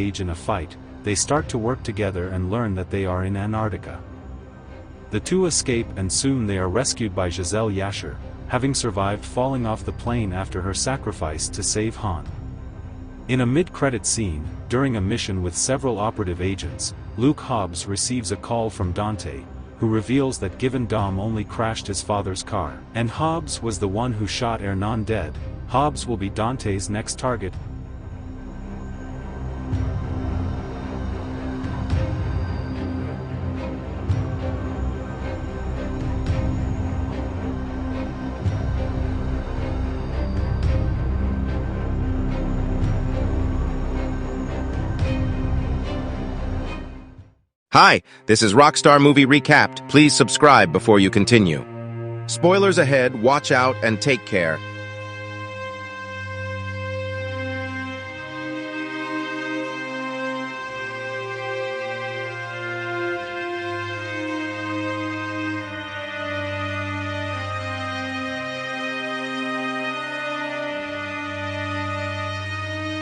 engage in a fight, they start to work together and learn that they are in Antarctica. The two escape and soon they are rescued by Giselle Yasher, having survived falling off the plane after her sacrifice to save Han. In a mid-credit scene, during a mission with several operative agents, Luke Hobbs receives a call from Dante, who reveals that given Dom only crashed his father's car, and Hobbs was the one who shot Hernan dead, Hobbs will be Dante's next target. Hi, this is Rockstar Movie Recapped. Please subscribe before you continue. Spoilers ahead, watch out, and take care.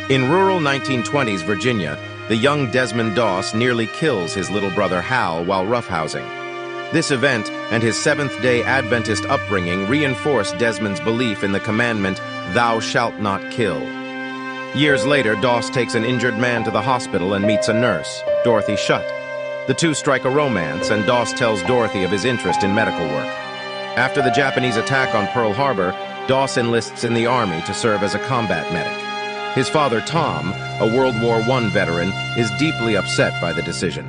In rural 1920s Virginia, the young Desmond Doss nearly kills his little brother Hal while roughhousing. This event and his Seventh-day Adventist upbringing reinforced Desmond's belief in the commandment, "Thou shalt not kill." Years later, Doss takes an injured man to the hospital and meets a nurse, Dorothy Shutt. The two strike a romance, and Doss tells Dorothy of his interest in medical work. After the Japanese attack on Pearl Harbor, Doss enlists in the Army to serve as a combat medic. His father, Tom, a World War I veteran, is deeply upset by the decision.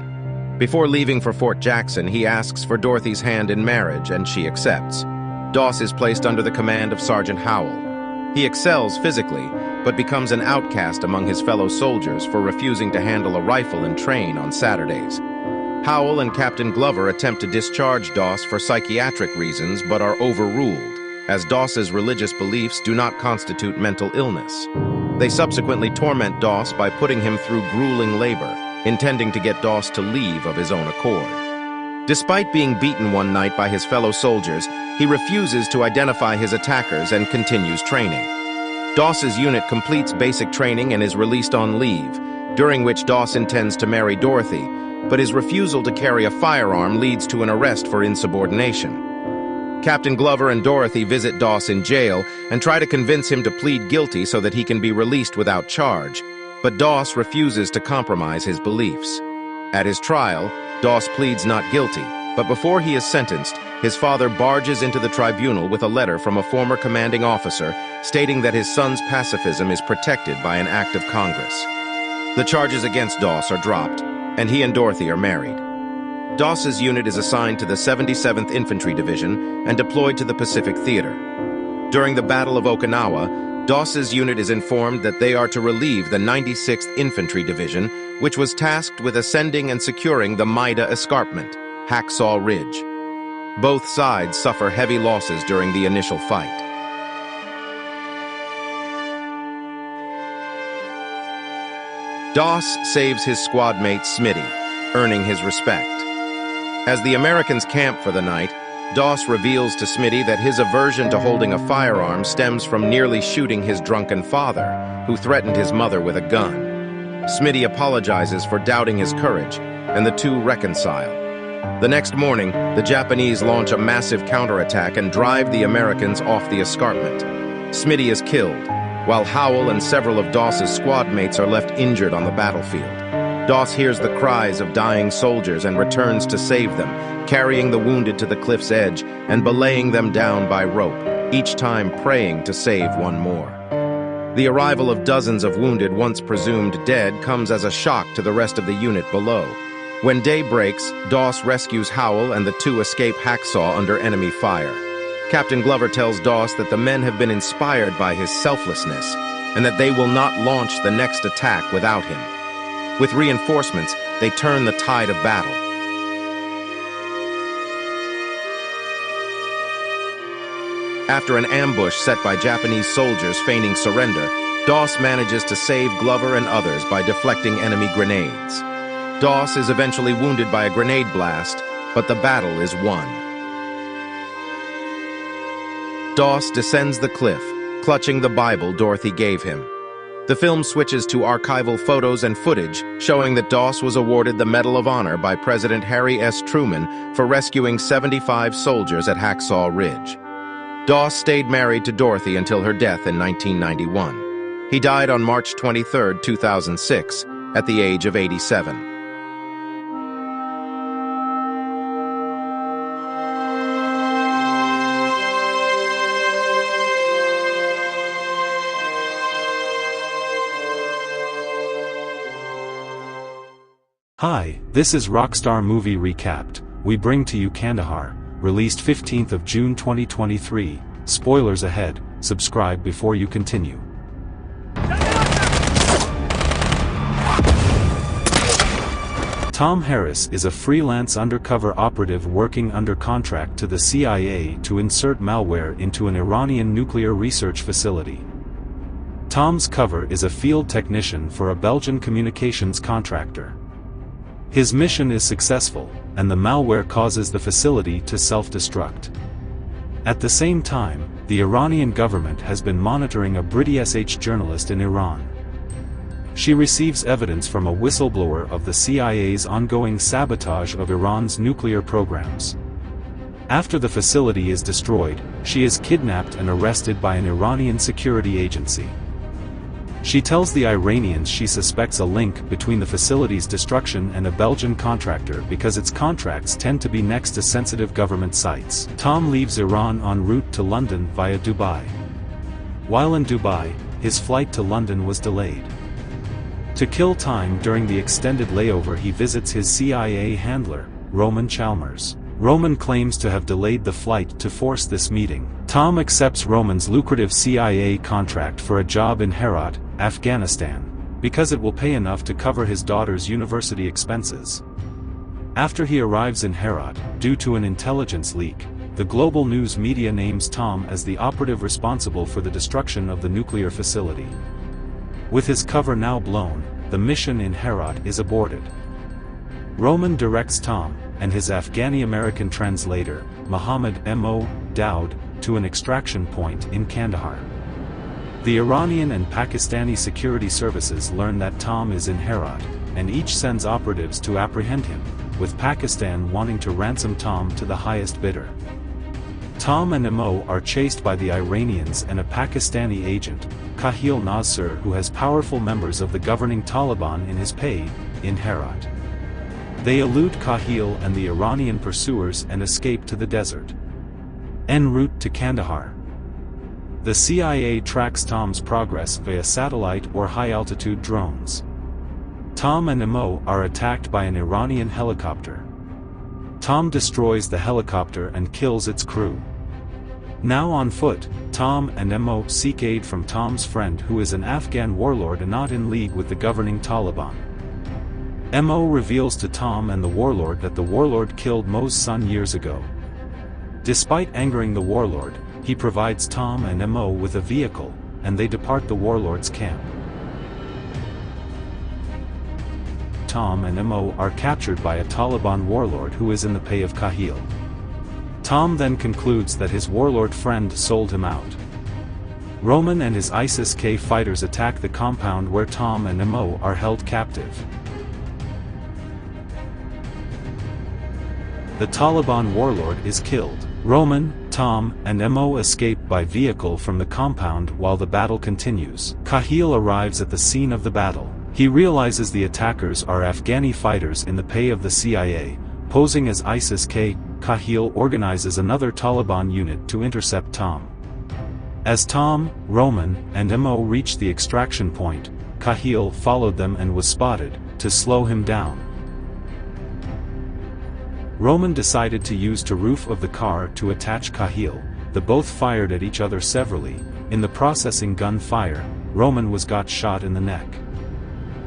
Before leaving for Fort Jackson, he asks for Dorothy's hand in marriage, and she accepts. Doss is placed under the command of Sergeant Howell. He excels physically, but becomes an outcast among his fellow soldiers for refusing to handle a rifle and train on Saturdays. Howell and Captain Glover attempt to discharge Doss for psychiatric reasons, but are overruled, as Doss's religious beliefs do not constitute mental illness. They subsequently torment Doss by putting him through grueling labor, intending to get Doss to leave of his own accord. Despite being beaten one night by his fellow soldiers, he refuses to identify his attackers and continues training. Doss's unit completes basic training and is released on leave, during which Doss intends to marry Dorothy, but his refusal to carry a firearm leads to an arrest for insubordination. Captain Glover and Dorothy visit Doss in jail and try to convince him to plead guilty so that he can be released without charge, but Doss refuses to compromise his beliefs. At his trial, Doss pleads not guilty, but before he is sentenced, his father barges into the tribunal with a letter from a former commanding officer stating that his son's pacifism is protected by an act of Congress. The charges against Doss are dropped, and he and Dorothy are married. Doss's unit is assigned to the 77th Infantry Division and deployed to the Pacific Theater. During the Battle of Okinawa, Doss's unit is informed that they are to relieve the 96th Infantry Division, which was tasked with ascending and securing the Maida Escarpment, Hacksaw Ridge. Both sides suffer heavy losses during the initial fight. Doss saves his squad mate Smitty, earning his respect. As the Americans camp for the night, Doss reveals to Smitty that his aversion to holding a firearm stems from nearly shooting his drunken father, who threatened his mother with a gun. Smitty apologizes for doubting his courage, and the two reconcile. The next morning, the Japanese launch a massive counterattack and drive the Americans off the escarpment. Smitty is killed, while Howell and several of Doss's squad mates are left injured on the battlefield. Doss hears the cries of dying soldiers and returns to save them, carrying the wounded to the cliff's edge and belaying them down by rope, each time praying to save one more. The arrival of dozens of wounded, once presumed dead, comes as a shock to the rest of the unit below. When day breaks, Doss rescues Howell and the two escape Hacksaw under enemy fire. Captain Glover tells Doss that the men have been inspired by his selflessness and that they will not launch the next attack without him. With reinforcements, they turn the tide of battle. After an ambush set by Japanese soldiers feigning surrender, Doss manages to save Glover and others by deflecting enemy grenades. Doss is eventually wounded by a grenade blast, but the battle is won. Doss descends the cliff, clutching the Bible Dorothy gave him. The film switches to archival photos and footage showing that Doss was awarded the Medal of Honor by President Harry S. Truman for rescuing 75 soldiers at Hacksaw Ridge. Doss stayed married to Dorothy until her death in 1991. He died on March 23, 2006, at the age of 87. Hi, this is Rockstar Movie Recapped. We bring to you Kandahar, released 15th of June 2023. Spoilers ahead, subscribe before you continue. Tom Harris is a freelance undercover operative working under contract to the CIA to insert malware into an Iranian nuclear research facility. Tom's cover is a field technician for a Belgian communications contractor. His mission is successful, and the malware causes the facility to self-destruct. At the same time, the Iranian government has been monitoring a British journalist in Iran. She receives evidence from a whistleblower of the CIA's ongoing sabotage of Iran's nuclear programs. After the facility is destroyed, she is kidnapped and arrested by an Iranian security agency. She tells the Iranians she suspects a link between the facility's destruction and a Belgian contractor because its contracts tend to be next to sensitive government sites. Tom leaves Iran en route to London via Dubai. While in Dubai, his flight to London was delayed. To kill time during the extended layover, he visits his CIA handler, Roman Chalmers. Roman claims to have delayed the flight to force this meeting. Tom accepts Roman's lucrative CIA contract for a job in Herat, Afghanistan, because it will pay enough to cover his daughter's university expenses. After he arrives in Herat, due to an intelligence leak, the global news media names Tom as the operative responsible for the destruction of the nuclear facility. With his cover now blown, the mission in Herat is aborted. Roman directs Tom, and his Afghani-American translator, Mohammed M.O. Daoud, to an extraction point in Kandahar. The Iranian and Pakistani security services learn that Tom is in Herat, and each sends operatives to apprehend him, with Pakistan wanting to ransom Tom to the highest bidder. Tom and M.O. are chased by the Iranians and a Pakistani agent, Kahil Nasser, who has powerful members of the governing Taliban in his pay, in Herat. They elude Kahil and the Iranian pursuers and escape to the desert. En route to Kandahar. The CIA tracks Tom's progress via satellite or high-altitude drones. Tom and M.O. are attacked by an Iranian helicopter. Tom destroys the helicopter and kills its crew. Now on foot, Tom and M.O. seek aid from Tom's friend, who is an Afghan warlord and not in league with the governing Taliban. M.O. reveals to Tom and the warlord that the warlord killed Mo's son years ago. Despite angering the warlord, he provides Tom and M.O. with a vehicle, and they depart the warlord's camp. Tom and M.O. are captured by a Taliban warlord who is in the pay of Kahil. Tom then concludes that his warlord friend sold him out. Roman and his ISIS-K fighters attack the compound where Tom and M.O. are held captive. The Taliban warlord is killed. Roman, Tom, and M.O. escape by vehicle from the compound while the battle continues. Kahil arrives at the scene of the battle. He realizes the attackers are Afghani fighters in the pay of the CIA, posing as ISIS-K. Kahil organizes another Taliban unit to intercept Tom. As Tom, Roman, and M.O. reach the extraction point, Kahil followed them and was spotted, to slow him down. Roman decided to use the roof of the car to attach Kahil. The both fired at each other severally. In the processing gunfire, Roman got shot in the neck.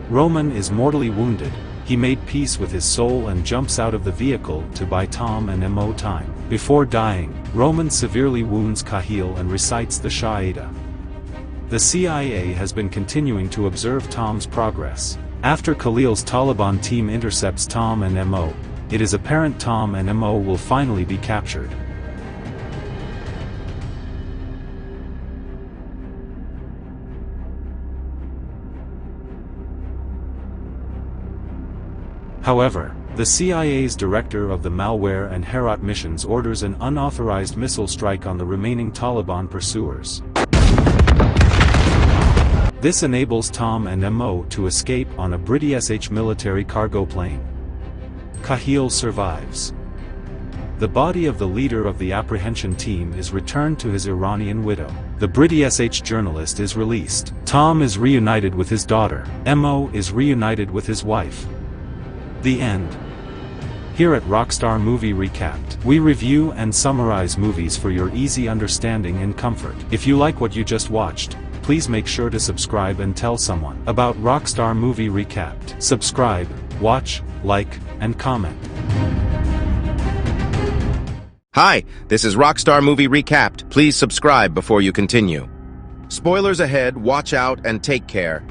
Roman is mortally wounded. He made peace with his soul and jumps out of the vehicle to buy Tom and M.O. time. Before dying, Roman severely wounds Kahil and recites the Shahada. The CIA has been continuing to observe Tom's progress. After Khalil's Taliban team intercepts Tom and M.O., it is apparent Tom and M.O. will finally be captured. However, the CIA's director of the malware and Herat missions orders an unauthorized missile strike on the remaining Taliban pursuers. This enables Tom and Mo to escape on a British military cargo plane. Kahil survives. The body of the leader of the apprehension team is returned to his Iranian widow. The British journalist is released. Tom is reunited with his daughter. Mo is reunited with his wife. The end. Here at Rockstar Movie Recapped, we review and summarize movies for your easy understanding and comfort. If you like what you just watched, please make sure to subscribe and tell someone about Rockstar Movie Recapped. Subscribe, watch, like, and comment. Hi, this is Rockstar Movie Recapped. Please subscribe before you continue. Spoilers ahead, watch out, and take care.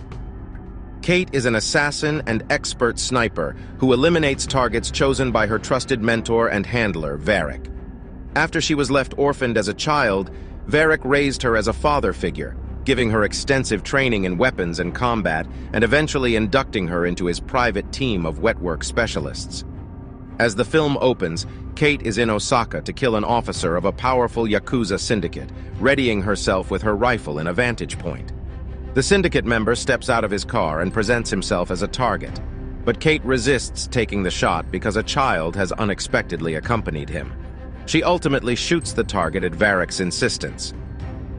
Kate is an assassin and expert sniper who eliminates targets chosen by her trusted mentor and handler, Varric. After she was left orphaned as a child, Varric raised her as a father figure, giving her extensive training in weapons and combat, and eventually inducting her into his private team of wetwork specialists. As the film opens, Kate is in Osaka to kill an officer of a powerful Yakuza syndicate, readying herself with her rifle in a vantage point. The syndicate member steps out of his car and presents himself as a target, but Kate resists taking the shot because a child has unexpectedly accompanied him. She ultimately shoots the target at Varric's insistence.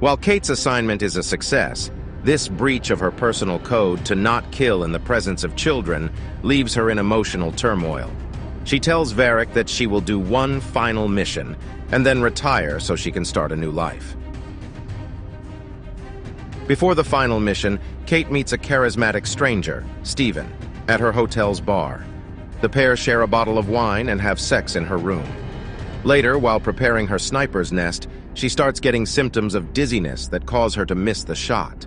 While Kate's assignment is a success, this breach of her personal code to not kill in the presence of children leaves her in emotional turmoil. She tells Varric that she will do one final mission and then retire so she can start a new life. Before the final mission, Kate meets a charismatic stranger, Steven, at her hotel's bar. The pair share a bottle of wine and have sex in her room. Later, while preparing her sniper's nest, she starts getting symptoms of dizziness that cause her to miss the shot.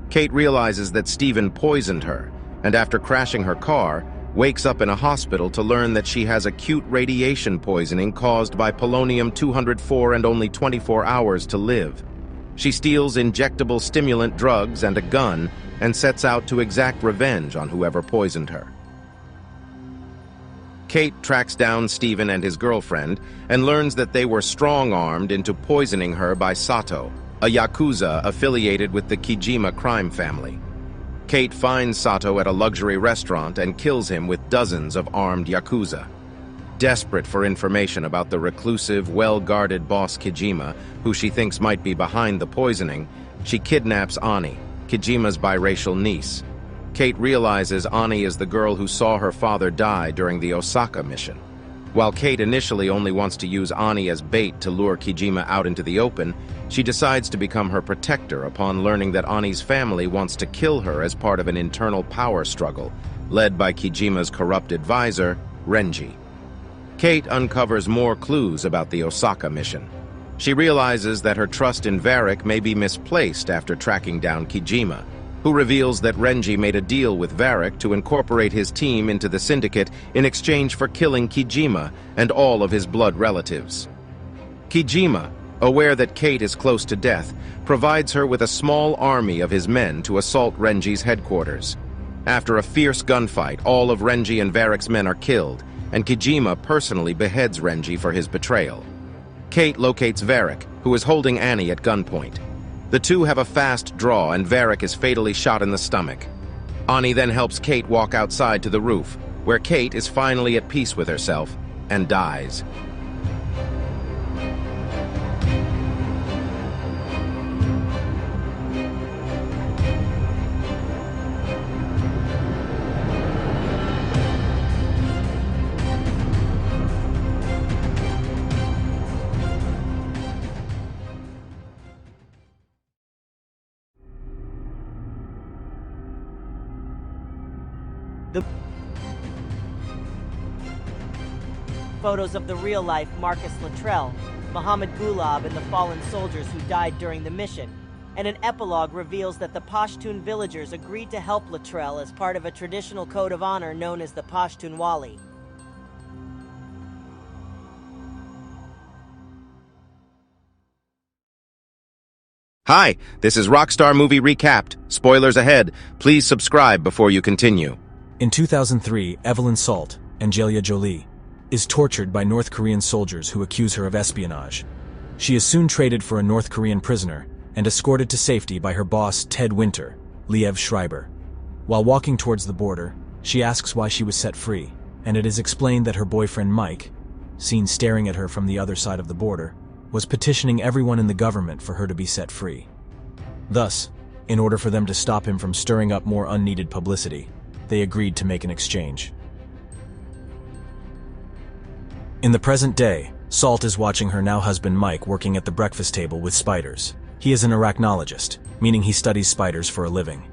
Kate realizes that Steven poisoned her, and after crashing her car, wakes up in a hospital to learn that she has acute radiation poisoning caused by polonium-204 and only 24 hours to live. She steals injectable stimulant drugs and a gun and sets out to exact revenge on whoever poisoned her. Kate tracks down Steven and his girlfriend and learns that they were strong-armed into poisoning her by Sato, a Yakuza affiliated with the Kijima crime family. Kate finds Sato at a luxury restaurant and kills him with dozens of armed Yakuza. Desperate for information about the reclusive, well-guarded boss Kijima, who she thinks might be behind the poisoning, she kidnaps Ani, Kijima's biracial niece. Kate realizes Ani is the girl who saw her father die during the Osaka mission. While Kate initially only wants to use Ani as bait to lure Kijima out into the open, she decides to become her protector upon learning that Ani's family wants to kill her as part of an internal power struggle, led by Kijima's corrupt advisor, Renji. Kate uncovers more clues about the Osaka mission. She realizes that her trust in Varric may be misplaced after tracking down Kijima, who reveals that Renji made a deal with Varric to incorporate his team into the syndicate in exchange for killing Kijima and all of his blood relatives. Kijima, aware that Kate is close to death, provides her with a small army of his men to assault Renji's headquarters. After a fierce gunfight, all of Renji and Varric's men are killed, and Kijima personally beheads Renji for his betrayal. Kate locates Varric, who is holding Annie at gunpoint. The two have a fast draw, and Varric is fatally shot in the stomach. Ani then helps Kate walk outside to the roof, where Kate is finally at peace with herself and dies. Photos of the real-life Marcus Luttrell, Mohammed Gulab, and the fallen soldiers who died during the mission, and an epilogue reveals that the Pashtun villagers agreed to help Luttrell as part of a traditional code of honor known as the Pashtun Wali. Hi, this is Rockstar Movie Recapped. Spoilers ahead. Please subscribe before you continue. In 2003, Evelyn Salt, Angelina Jolie, is tortured by North Korean soldiers who accuse her of espionage. She is soon traded for a North Korean prisoner and escorted to safety by her boss Ted Winter, Liev Schreiber. While walking towards the border, she asks why she was set free, and it is explained that her boyfriend Mike, seen staring at her from the other side of the border, was petitioning everyone in the government for her to be set free. Thus, in order for them to stop him from stirring up more unneeded publicity, they agreed to make an exchange. In the present day, Salt is watching her now husband Mike working at the breakfast table with spiders. He is an arachnologist, meaning he studies spiders for a living.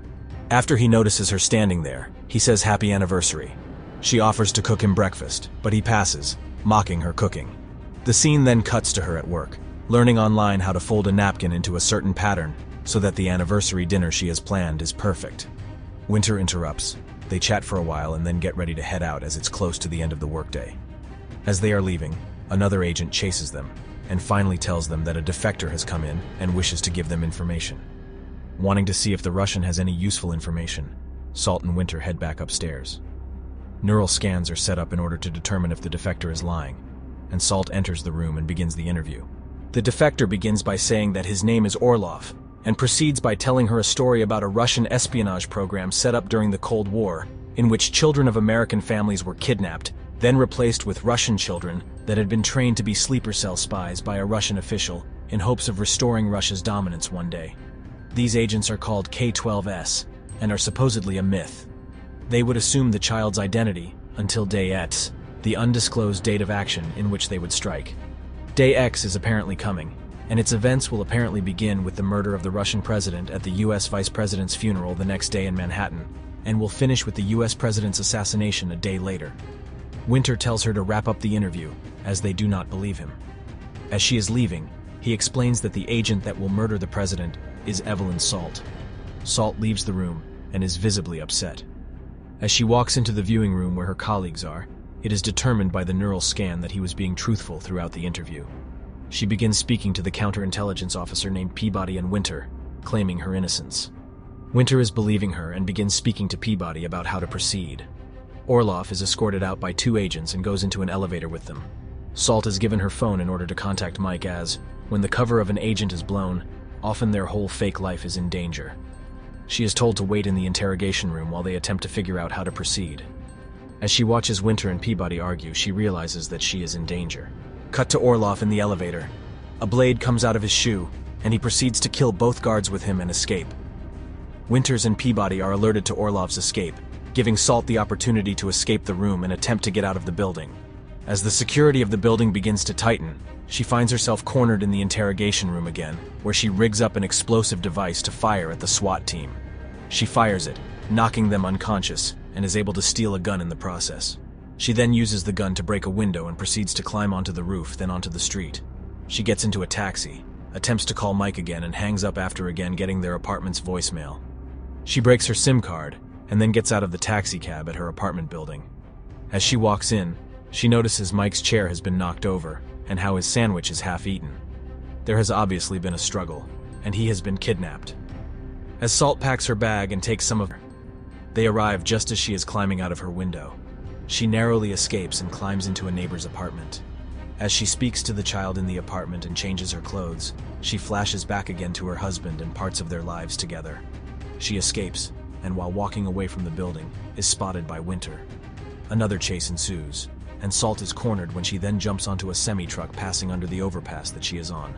After he notices her standing there, he says happy anniversary. She offers to cook him breakfast, but he passes, mocking her cooking. The scene then cuts to her at work, learning online how to fold a napkin into a certain pattern so that the anniversary dinner she has planned is perfect. Winter interrupts. They chat for a while and then get ready to head out as it's close to the end of the workday. As they are leaving, another agent chases them and finally tells them that a defector has come in and wishes to give them information. Wanting to see if the Russian has any useful information, Salt and Winter head back upstairs. Neural scans are set up in order to determine if the defector is lying, and Salt enters the room and begins the interview. The defector begins by saying that his name is Orlov, and proceeds by telling her a story about a Russian espionage program set up during the Cold War, in which children of American families were kidnapped, then replaced with Russian children that had been trained to be sleeper cell spies by a Russian official in hopes of restoring Russia's dominance one day. These agents are called K-12S and are supposedly a myth. They would assume the child's identity until Day X, the undisclosed date of action in which they would strike. Day X is apparently coming, and its events will apparently begin with the murder of the Russian president at the US vice president's funeral the next day in Manhattan, and will finish with the US president's assassination a day later. Winter tells her to wrap up the interview, as they do not believe him. As she is leaving, he explains that the agent that will murder the president is Evelyn Salt. Salt leaves the room and is visibly upset. As she walks into the viewing room where her colleagues are, it is determined by the neural scan that he was being truthful throughout the interview. She begins speaking to the counterintelligence officer named Peabody and Winter, claiming her innocence. Winter is believing her and begins speaking to Peabody about how to proceed. Orlov is escorted out by two agents and goes into an elevator with them. Salt is given her phone in order to contact Mike as, when the cover of an agent is blown, often their whole fake life is in danger. She is told to wait in the interrogation room while they attempt to figure out how to proceed. As she watches Winter and Peabody argue, she realizes that she is in danger. Cut to Orlov in the elevator. A blade comes out of his shoe, and he proceeds to kill both guards with him and escape. Winters and Peabody are alerted to Orlov's escape, giving Salt the opportunity to escape the room and attempt to get out of the building. As the security of the building begins to tighten, she finds herself cornered in the interrogation room again, where she rigs up an explosive device to fire at the SWAT team. She fires it, knocking them unconscious, and is able to steal a gun in the process. She then uses the gun to break a window and proceeds to climb onto the roof, then onto the street. She gets into a taxi, attempts to call Mike again, and hangs up after again getting their apartment's voicemail. She breaks her SIM card, and then gets out of the taxi cab at her apartment building. As she walks in, she notices Mike's chair has been knocked over, and how his sandwich is half eaten. There has obviously been a struggle, and he has been kidnapped. As Salt packs her bag and takes some of her, they arrive just as she is climbing out of her window. She narrowly escapes and climbs into a neighbor's apartment. As she speaks to the child in the apartment and changes her clothes, she flashes back again to her husband and parts of their lives together. She escapes, and while walking away from the building, is spotted by Winter. Another chase ensues, and Salt is cornered when she then jumps onto a semi-truck passing under the overpass that she is on.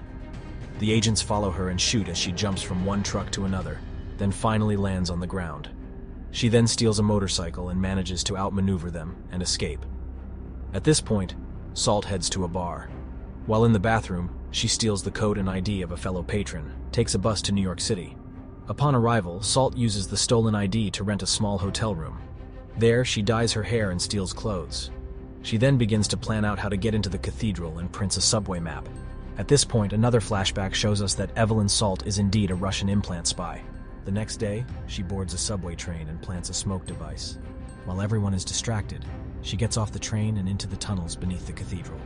The agents follow her and shoot as she jumps from one truck to another, then finally lands on the ground. She then steals a motorcycle and manages to outmaneuver them and escape. At this point, Salt heads to a bar. While in the bathroom, she steals the code and ID of a fellow patron, takes a bus to New York City. Upon arrival, Salt uses the stolen ID to rent a small hotel room. There, she dyes her hair and steals clothes. She then begins to plan out how to get into the cathedral and prints a subway map. At this point, another flashback shows us that Evelyn Salt is indeed a Russian implant spy. The next day, she boards a subway train and plants a smoke device. While everyone is distracted, she gets off the train and into the tunnels beneath the cathedral.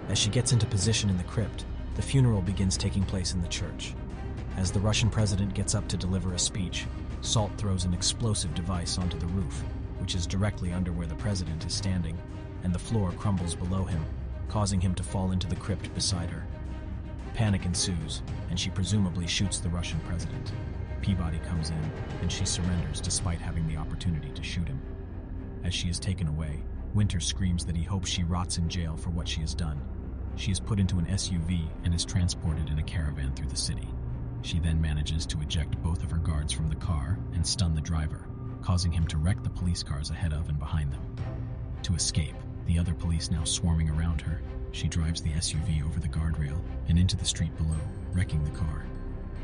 As she gets into position in the crypt, the funeral begins taking place in the church. As the Russian president gets up to deliver a speech, Salt throws an explosive device onto the roof. which is directly under where the president is standing, and the floor crumbles below him, causing him to fall into the crypt beside her. Panic ensues, and she presumably shoots the Russian president. Peabody comes in, and she surrenders despite having the opportunity to shoot him. As she is taken away, Winter screams that he hopes she rots in jail for what she has done. She is put into an SUV and is transported in a caravan through the city. She then manages to eject both of her guards from the car and stun the driver, causing him to wreck the police cars ahead of and behind them. To escape, the other police now swarming around her, she drives the SUV over the guardrail and into the street below, wrecking the car.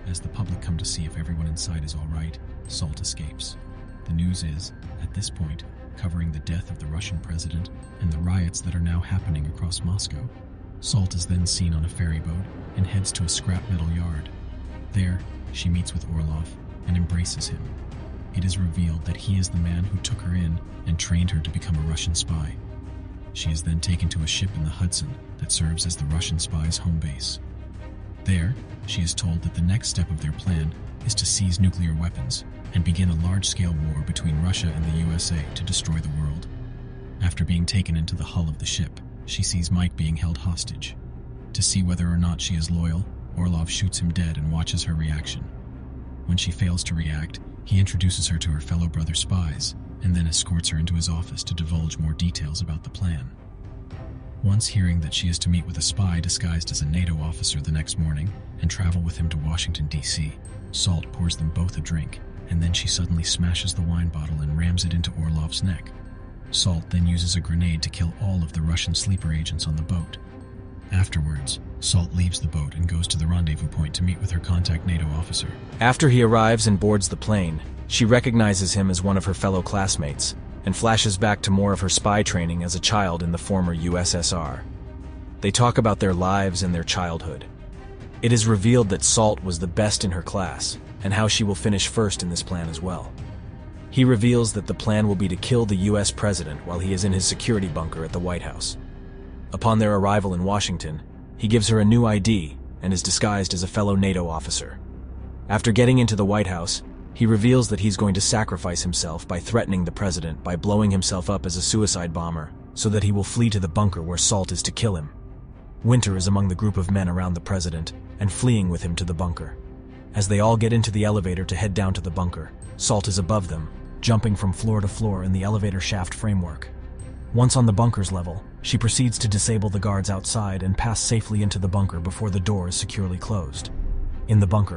As the public come to see if everyone inside is all right, Salt escapes. The news is, at this point, covering the death of the Russian president and the riots that are now happening across Moscow. Salt is then seen on a ferry boat and heads to a scrap metal yard. There, she meets with Orlov and embraces him. It is revealed that he is the man who took her in and trained her to become a Russian spy. She is then taken to a ship in the Hudson that serves as the Russian spy's home base. There, she is told that the next step of their plan is to seize nuclear weapons and begin a large-scale war between Russia and the USA to destroy the world. After being taken into the hull of the ship, she sees Mike being held hostage. To see whether or not she is loyal, Orlov shoots him dead and watches her reaction. When she fails to react, he introduces her to her fellow brother spies and then escorts her into his office to divulge more details about the plan. Once hearing that she is to meet with a spy disguised as a NATO officer the next morning and travel with him to Washington, D.C., Salt pours them both a drink, and then she suddenly smashes the wine bottle and rams it into Orlov's neck. Salt then uses a grenade to kill all of the Russian sleeper agents on the boat. Afterwards, Salt leaves the boat and goes to the rendezvous point to meet with her contact NATO officer. After he arrives and boards the plane, she recognizes him as one of her fellow classmates and flashes back to more of her spy training as a child in the former USSR. They talk about their lives and their childhood. It is revealed that Salt was the best in her class and how she will finish first in this plan as well. He reveals that the plan will be to kill the US president while he is in his security bunker at the White House. Upon their arrival in Washington, he gives her a new ID and is disguised as a fellow NATO officer. After getting into the White House, he reveals that he's going to sacrifice himself by threatening the president by blowing himself up as a suicide bomber so that he will flee to the bunker where Salt is to kill him. Winter is among the group of men around the president and fleeing with him to the bunker. As they all get into the elevator to head down to the bunker, Salt is above them, jumping from floor to floor in the elevator shaft framework. Once on the bunker's level, she proceeds to disable the guards outside and pass safely into the bunker before the door is securely closed. In the bunker,